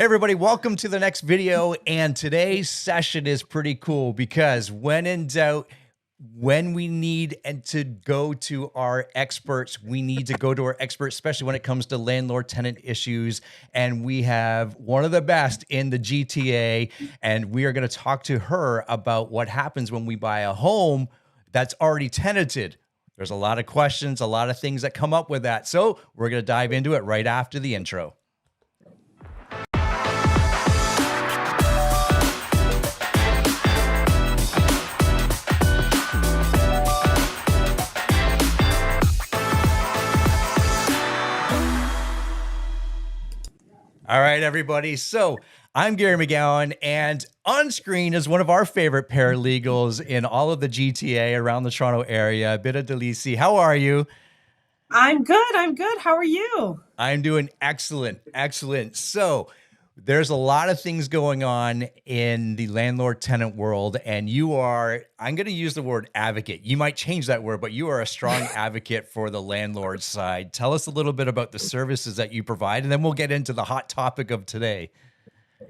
everybody, welcome to the next video. And today's session is pretty cool because when in doubt, when we need to go to our experts, we need to go to our experts, especially when it comes to landlord tenant issues. And we have one of the best in the GTA, and we are going to talk to her about what happens when we buy a home that's already tenanted. There's a lot of questions, a lot of things that come up with that. So we're going to dive into it right after the intro. All right, everybody. So I'm Gary McGowan, and on screen is one of our favorite paralegals in all of the GTA around the Toronto area, Bita Delisi. How are you? I'm good. I'm good. How are you? I'm doing excellent. Excellent. So there's a lot of things going on in the landlord tenant world, and you are, I'm going to use the word advocate. You might change that word, but you are a strong advocate for the landlord side. Tell us a little bit about the services that you provide, and then we'll get into the hot topic of today.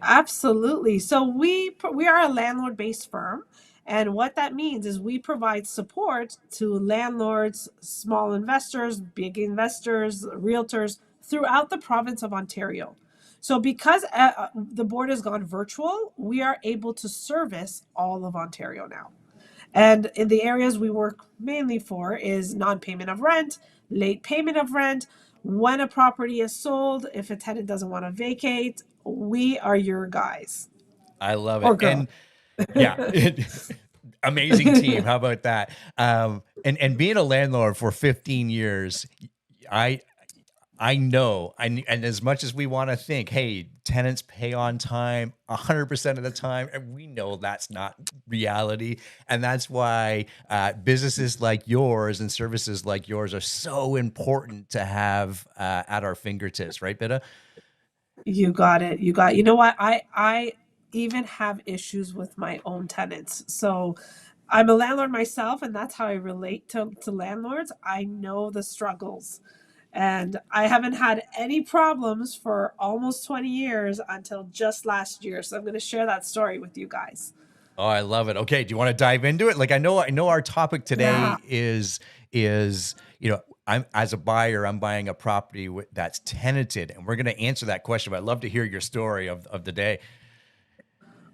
Absolutely. So we are a landlord-based firm, and what that means is we provide support to landlords, small investors, big investors, realtors throughout the province of Ontario. So because the board has gone virtual, we are able to service all of Ontario now. And in the areas we work mainly for is non-payment of rent, late payment of rent, when a property is sold, if a tenant doesn't want to vacate, we are your guys. I love Or it. girl. And yeah, amazing team. How about that? And being a landlord for 15 years, I know, and as much as we want to think, hey, tenants pay on time 100% of the time, and we know that's not reality. And that's why businesses like yours and services like yours are so important to have at our fingertips, right, Bita? You got it. You know what? I even have issues with my own tenants. So I'm a landlord myself, and that's how I relate to landlords. I know the struggles. And I haven't had any problems for almost 20 years until just last year. So I'm going to share that story with you guys. Oh, I love it. Okay, do you want to dive into it? Like I know our topic today is I'm as a buyer, I'm buying a property that's tenanted, and we're going to answer that question. But I'd love to hear your story of the day.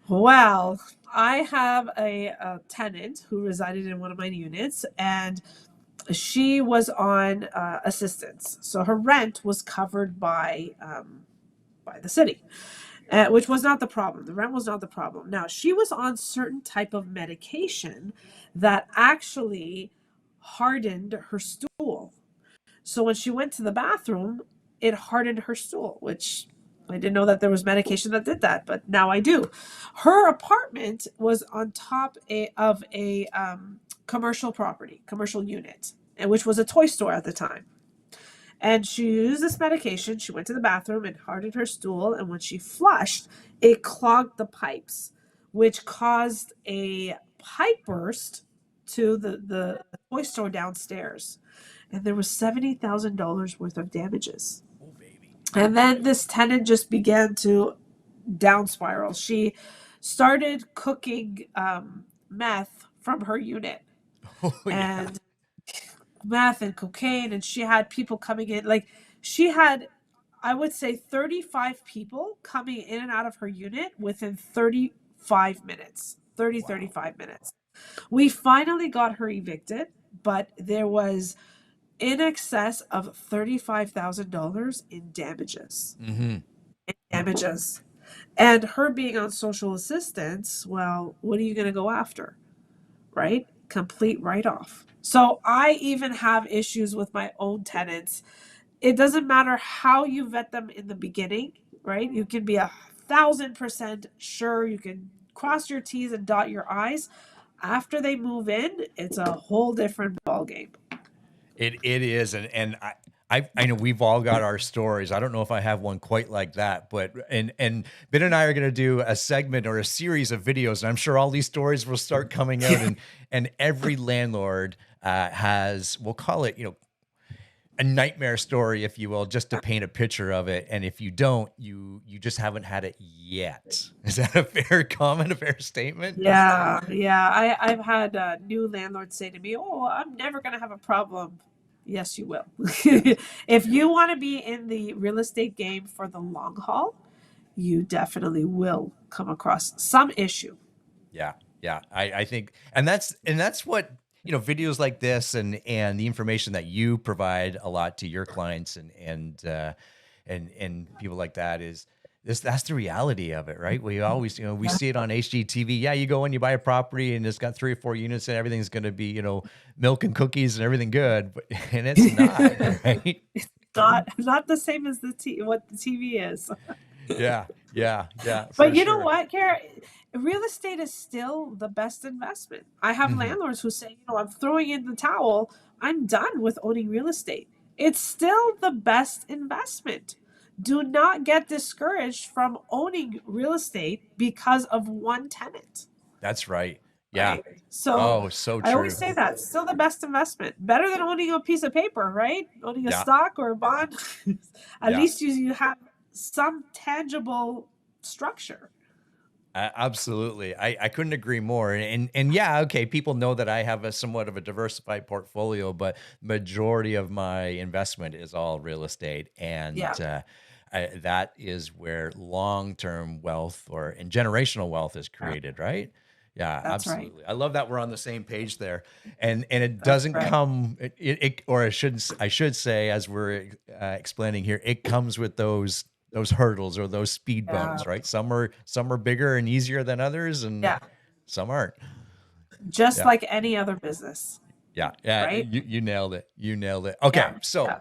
Well, I have a tenant who resided in one of my units, and she was on assistance. So her rent was covered by the city. Which was not the problem. The rent was not the problem. Now, she was on certain type of medication that actually hardened her stool. So when she went to the bathroom, it hardened her stool, which I didn't know that there was medication that did that, but now I do. Her apartment was on top of a commercial property, commercial unit, and which was a toy store at the time. And she used this medication. She went to the bathroom and hardened her stool. And when she flushed, it clogged the pipes, which caused a pipe burst to the toy store downstairs. And there was $70,000 worth of damages. Oh, baby. And then this tenant just began to down spiral. She started cooking meth from her unit. Oh, yeah. And meth and cocaine, and she had people coming in. Like, she had, I would say, 35 people coming in and out of her unit within 35 minutes. 35 minutes. We finally got her evicted, but there was in excess of $35,000 in damages. And her being on social assistance, well, what are you going to go after? Right? Complete write-off. So I even have issues with my own tenants. It doesn't matter how you vet them in the beginning, right? You can be 1,000% sure. You can cross your T's and dot your I's. After they move in, it's a whole different ballgame. It is, and I know we've all got our stories. I don't know if I have one quite like that, but and Ben and I are going to do a segment or a series of videos, and I'm sure all these stories will start coming out. And every landlord has, we'll call it, a nightmare story, if you will, just to paint a picture of it. And if you don't, you just haven't had it yet. Is that a fair comment, a fair statement? Yeah, yeah. I've had new landlords say to me, "Oh, I'm never going to have a problem." Yes, you will. Yeah. If you want to be in the real estate game for the long haul, you definitely will come across some issue. Yeah, yeah. I think, and that's what, videos like this and the information that you provide a lot to your clients and people like that is this. That's the reality of it, right? We always, we Yeah. see it on HGTV. Yeah, you go and you buy a property and it's got 3 or 4 units and everything's going to be, milk and cookies and everything good, but and it's not, right? Not the same as what the TV is. Yeah, yeah, yeah, for But you know sure. what, Kara? Real estate is still the best investment. I have Hmm. landlords who say, I'm throwing in the towel. I'm done with owning real estate. It's still the best investment. Do not get discouraged from owning real estate because of one tenant, That's right. Yeah. right? So Oh, so I always true. say that still the best investment. Better than owning a piece of paper, right? Owning a Yeah, stock or a bond. At yeah. least you have some tangible structure. Absolutely. I couldn't agree more. And yeah, okay, people know that I have a somewhat of a diversified portfolio, but majority of my investment is all real estate. And Yeah. that is where long-term wealth or and generational wealth is Yeah, created, right? Yeah, that's right. absolutely. I love that we're on the same page there. And it That's doesn't right. come or I should say, as we're explaining here, it comes with those hurdles or those speed Yeah. bumps, right? Some are bigger and easier than others, and Yeah. some aren't. Just Yeah, like any other business, yeah, yeah. right? You nailed it. You nailed it. Okay, Yeah. so Yeah.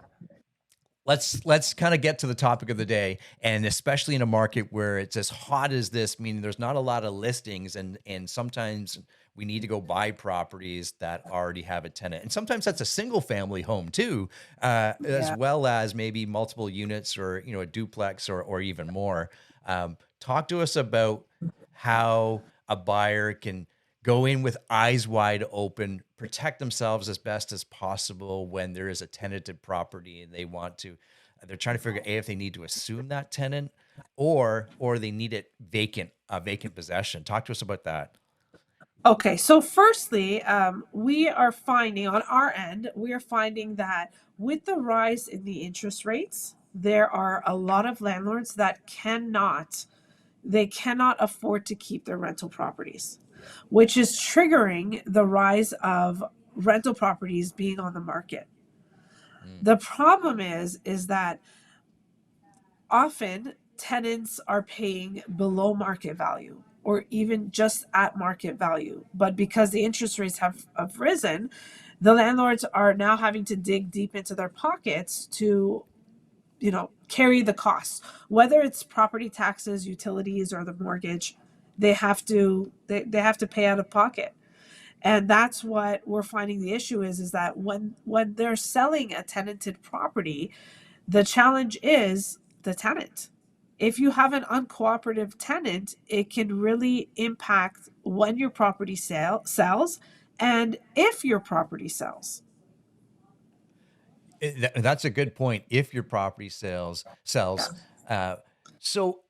let's kind of get to the topic of the day, and especially in a market where it's as hot as this, meaning there's not a lot of listings, and sometimes we need to go buy properties that already have a tenant, and sometimes that's a single family home too, as Yeah. well as maybe multiple units or a duplex or even more. Talk to us about how a buyer can go in with eyes wide open, protect themselves as best as possible when there is a tenanted property and they're trying to figure out if they need to assume that tenant or they need it vacant, a vacant possession. Talk to us about that. Okay. So, firstly, we are finding on our end, we are finding that with the rise in the interest rates, there are a lot of landlords that cannot afford to keep their rental properties, which is triggering the rise of rental properties being on the market. Mm, The problem is that often tenants are paying below market value or even just at market value. But because the interest rates have risen, the landlords are now having to dig deep into their pockets to, carry the costs, whether it's property taxes, utilities, or the mortgage. They have to pay out of pocket. And that's what we're finding the issue is that when they're selling a tenanted property, the challenge is the tenant. If you have an uncooperative tenant, it can really impact when your property sells and if your property sells. That's a good point. If your property sells, Yeah. uh, so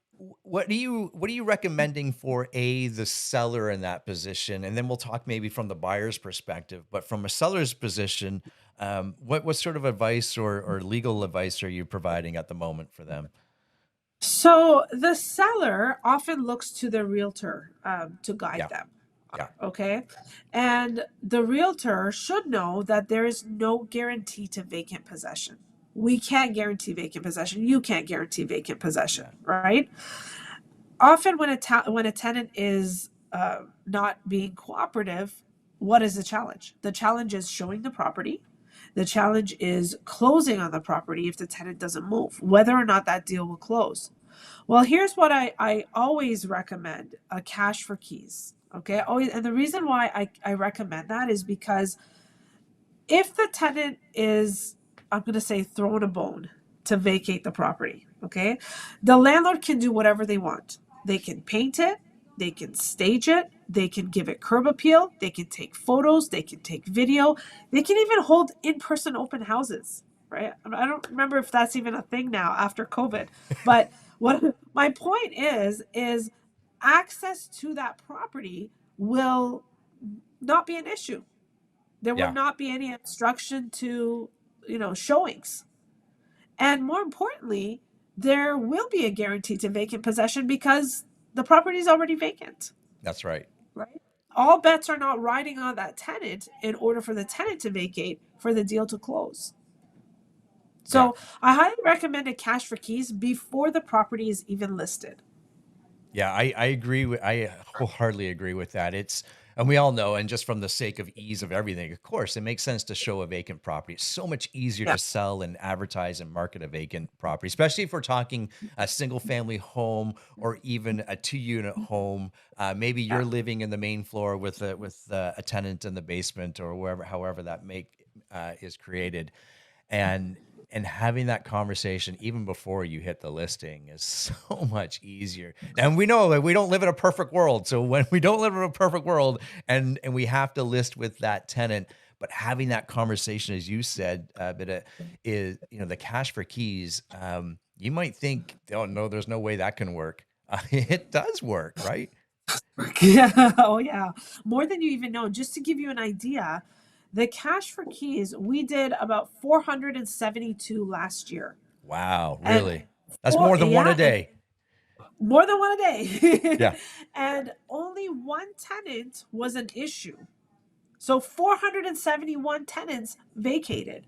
what are you recommending for the seller in that position, and then we'll talk maybe from the buyer's perspective. But from a seller's position, what sort of advice or legal advice are you providing at the moment for them? So the seller often looks to the realtor to guide Yeah, them. yeah, Okay. And the realtor should know that there is no guarantee to vacant possession. We can't guarantee vacant possession. You can't guarantee vacant possession, yeah. right? Often, when a tenant is not being cooperative, what is the challenge? The challenge is showing the property. The challenge is closing on the property if the tenant doesn't move, whether or not that deal will close. Well, here's what I always recommend: a cash for keys. Okay. Always, and the reason why I recommend that is because if the tenant is, I'm going to say, throwing a bone to vacate the property, okay, the landlord can do whatever they want. They can paint it, they can stage it, they can give it curb appeal, they can take photos, they can take video, they can even hold in person open houses. right? I don't remember if that's even a thing now after COVID. But what my point is access to that property will not be an issue. There would Yeah, not be any obstruction to, showings. And more importantly, there will be a guarantee to vacant possession because the property is already vacant, that's right. right? All bets are not riding on that tenant in order for the tenant to vacate for the deal to close. Yeah. So I highly recommend a cash for keys before the property is even listed. Yeah, I agree with I wholeheartedly agree with that. It's and we all know, and just from the sake of ease of everything, of course, it makes sense to show a vacant property. It's so much easier Yeah. to sell and advertise and market a vacant property, especially if we're talking a single family home or even a 2-unit home. Maybe Yeah. you're living in the main floor with a tenant in the basement or wherever, however that make is created, and having that conversation even before you hit the listing is so much easier. And we know that we don't live in a perfect world. So when we don't live in a perfect world and we have to list with that tenant, but having that conversation, as you said, is, the cash for keys, you might think, oh no, there's no way that can work. It does work, right? Yeah. Oh, yeah. More than you even know. Just to give you an idea, the cash for keys, we did about 472 last year. Wow, And really? That's more than one a and day. more than one a day. Yeah. And only one tenant was an issue. So 471 tenants vacated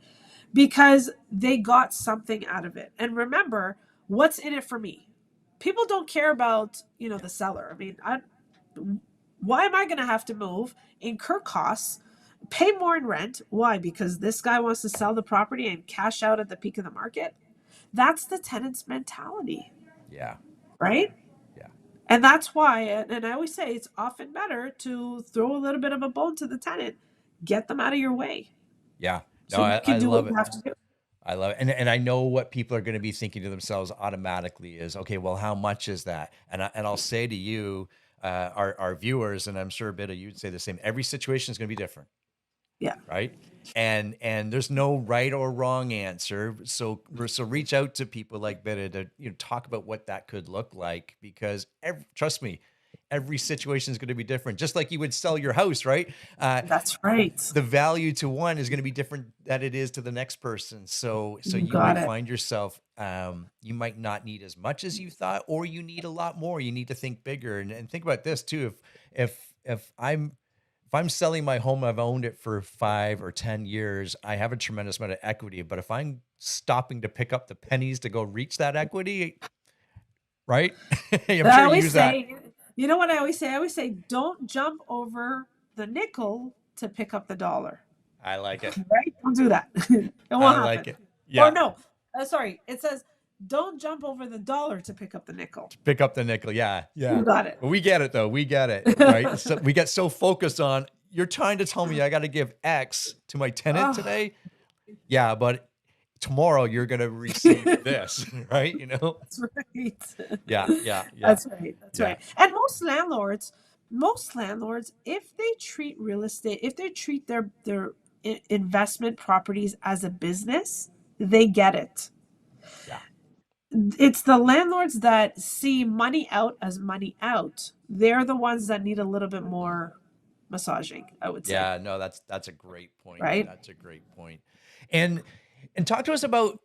because they got something out of it. And remember, what's in it for me? People don't care about, the seller. I mean, why am I going to have to move, incur costs, pay more in rent? Why? Because this guy wants to sell the property and cash out at the peak of the market? That's the tenant's mentality, Yeah. right? Yeah. And that's why, and I always say it's often better to throw a little bit of a bone to the tenant, get them out of your way Yeah. No, so you I can do what love you it. have to do. I love it. And I know what people are going to be thinking to themselves automatically is, okay, well, how much is that? And I'll say to you, our viewers, and I'm sure Bida, you'd say the same. Every situation is going to be different, Yeah. right? And there's no right or wrong answer. So reach out to people like Bida to talk about what that could look like, because trust me, every situation is going to be different. Just like you would sell your house, right? That's right. The value to one is going to be different that it is to the next person. So You you got might it. find yourself, you might not need as much as you thought, or you need a lot more. You need to think bigger and think about this too. If I'm selling my home, I've owned it for 5 or 10 years, I have a tremendous amount of equity. But if I'm stopping to pick up the pennies to go reach that equity, right? I'm I sure you always use that. say, you know what I always say? I always say, don't jump over the nickel to pick up the dollar. I like it. Right? Don't do that. It I won't like happen. it. Or Yeah. no, sorry. It says, don't jump over the dollar to pick up the nickel. Pick up the nickel. Yeah. Yeah. You got it. But we get it though. We get it. Right. So we get so focused on, you're trying to tell me I got to give X to my tenant Oh, today. Yeah. But tomorrow you're going to receive this, right? that's right. Yeah. Yeah. Yeah. That's right. That's Yeah. right. And most landlords, if they treat real estate, if they treat their investment properties as a business, they get it. Yeah. It's the landlords that see money out as money out. They're the ones that need a little bit more massaging, I would say. Yeah, no, that's a great point. Right? That's a great point. And talk to us about,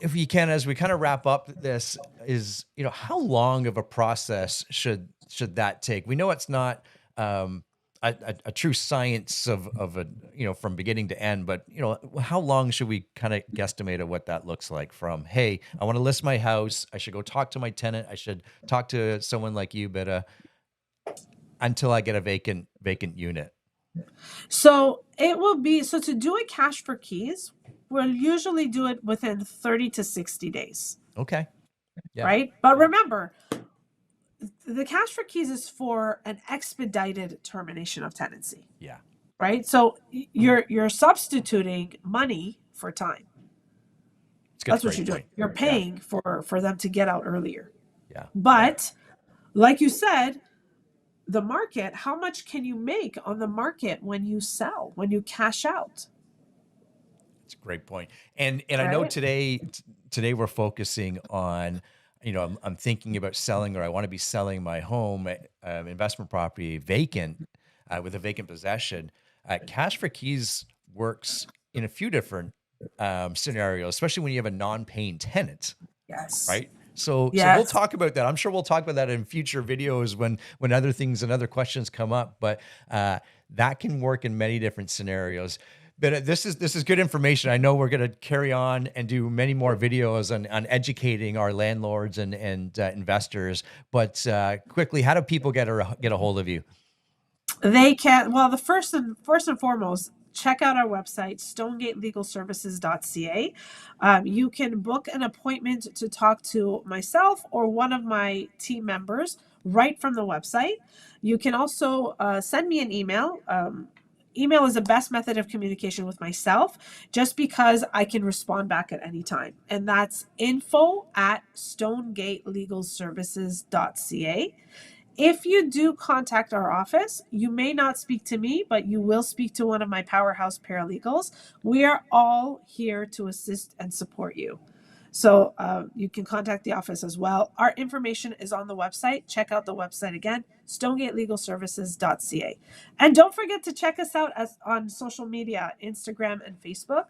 if you can, as we kind of wrap up this, is how long of a process should that take? We know it's not a true science of a from beginning to end, but how long should we kind of guesstimate at what that looks like? From, hey, I want to list my house, I should go talk to my tenant, I should talk to someone like you, but until I get a vacant unit. So it will be so to do a cash for keys, we'll usually do it within 30 to 60 days. Okay. Yeah. Right? But remember, the cash for keys is for an expedited termination of tenancy. Yeah. Right? So you're substituting money for time. It's a That's what great you're doing. point. You're Yeah. paying for them to get out earlier. Yeah. But like you said, the market, how much can you make on the market when you sell, when you cash out? It's a great point. And I know Right? today we're focusing on, I'm thinking about selling, or I want to be selling my home, investment property vacant, with a vacant possession. Cash for keys works in a few different scenarios, especially when you have a non-paying tenant, Yes. right? So we'll Yes. talk about that. I'm sure we'll talk about that in future videos when other things and other questions come up. But that can work in many different scenarios. But this is good information. I know we're going to carry on and do many more videos on educating our landlords and investors. But quickly, how do people get a hold of you? They can, well, the first and foremost, check out our website, stonegatelegalservices.ca. You can book an appointment to talk to myself or one of my team members right from the website. You can also send me an email. Email is the best method of communication with myself, just because I can respond back at any time. And that's info@stonegatelegalservices.ca. If you do contact our office, you may not speak to me, but you will speak to one of my powerhouse paralegals. We are all here to assist and support you. So you can contact the office as well. Our information is on the website. Check out the website again, stonegatelegalservices.ca. And don't forget to check us out on social media, Instagram and Facebook.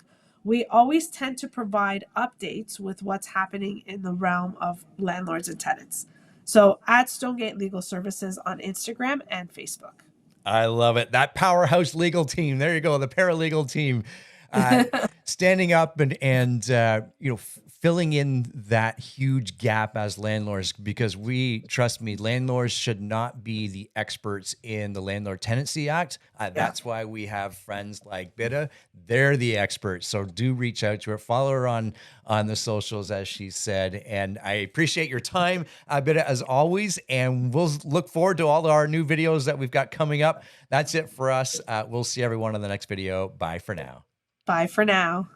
We always tend to provide updates with what's happening in the realm of landlords and tenants. So at Stonegate Legal Services on Instagram and Facebook. I love it. That powerhouse legal team. There you go. The paralegal team, uh, standing up and filling in that huge gap as landlords, because trust me, landlords should not be the experts in the Landlord Tenancy Act. Yeah. That's why we have friends like Bida. They're the experts. So do reach out to her, follow her on the socials, as she said. And I appreciate your time, Bida, as always. And we'll look forward to all our new videos that we've got coming up. That's it for us. We'll see everyone in the next video. Bye for now. Bye for now.